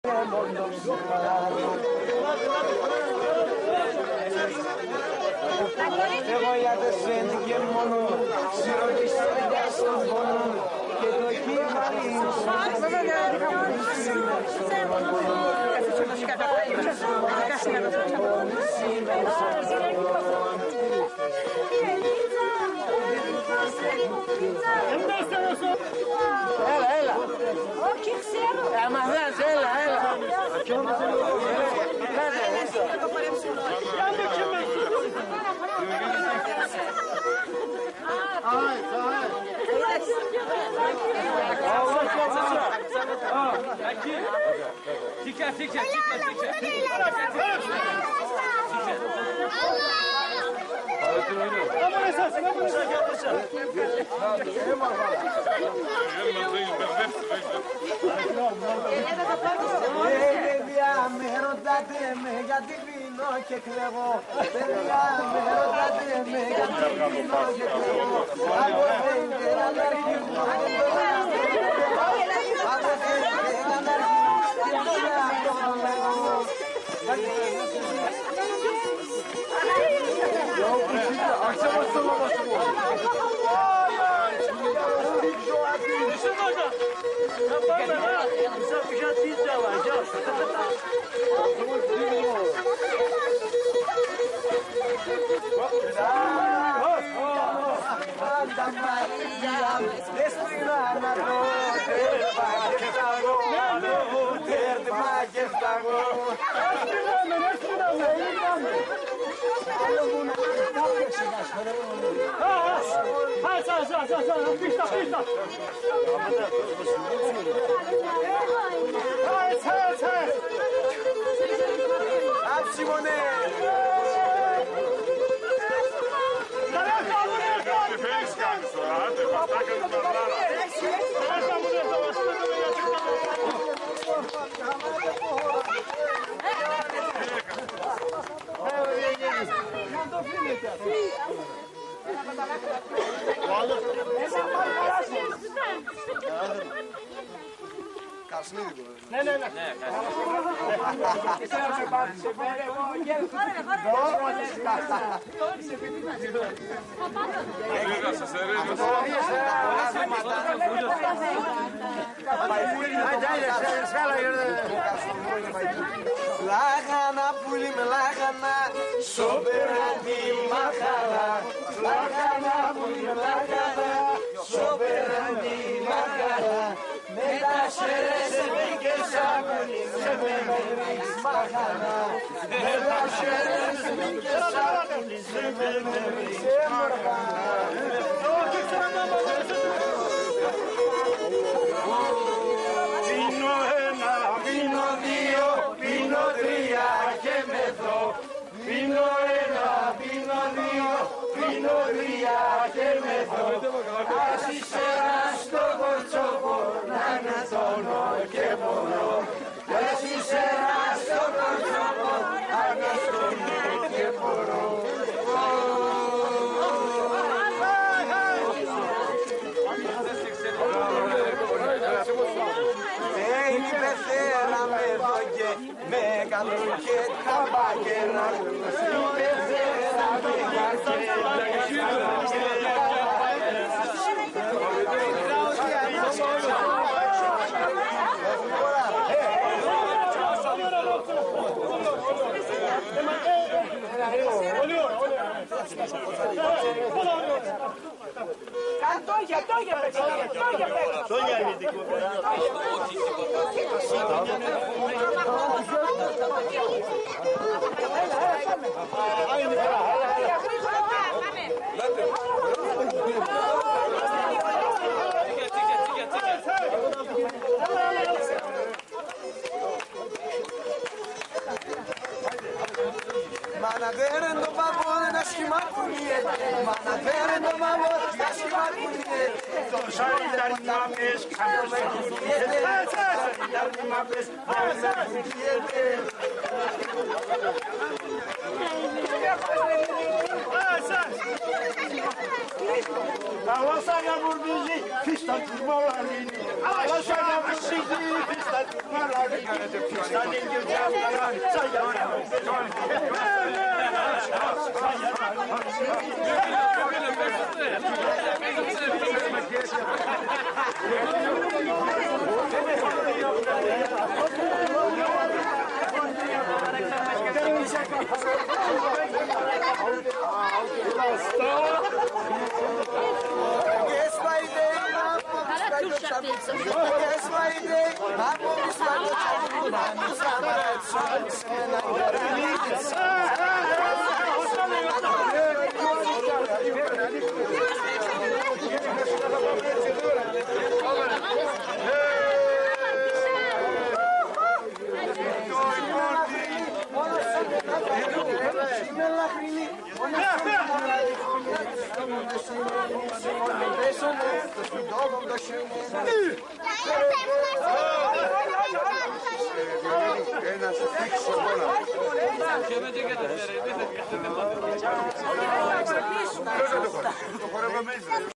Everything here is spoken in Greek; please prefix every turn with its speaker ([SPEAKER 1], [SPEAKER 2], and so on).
[SPEAKER 1] Εγώ για το σένι και μόνο σιροκιστώ για στον πόνο και το κύμαρι Έλα.
[SPEAKER 2] Όχι, ξέρω.
[SPEAKER 1] Αμαθάς, έλα.
[SPEAKER 3] Тихо.
[SPEAKER 1] Παιδιά, με ρωτάτε με γιατί πίνω και κλαίγω. Παιδιά, με ρωτάτε με γιατί πίνω και κλαίγω. Από θέλετε να αρχίσω. Από θέλετε να Λάχανα πουλί με λάχανα, σοπέρα τη μαχαλά. Λάχανα πουλί με λάχανα, σοπέρα τη μαχαλά. Με τα σέρες μπήκε σάκουλι, σε μεμερείς μαχαλά. Με τα σέρες μπήκε σάκουλι, σε μεμερείς μαχαλά. Πίνω ένα, πίνω δύο, πίνω τρία και μεθώ. Πίνω ένα, πίνω δύο, πίνω τρία και μεθώ. Ας είσαι στο κορτσόπο να νατώνω και μπορώ. Ας είσαι στο κορτσόπο να νατώνω και μπορώ. Πεθαίναμε εδώ και με καλούν και τα μπακέρα. Πεθαίναμε Manavere no babone na shimakunie, manavere no babone na shimakunie. Sorry, that mom is coming.
[SPEAKER 3] Allah sana vurduğuzu pistan kurmalarını. Allah sana vurduğuzu pistan kurmalarını. Pistan İngilizce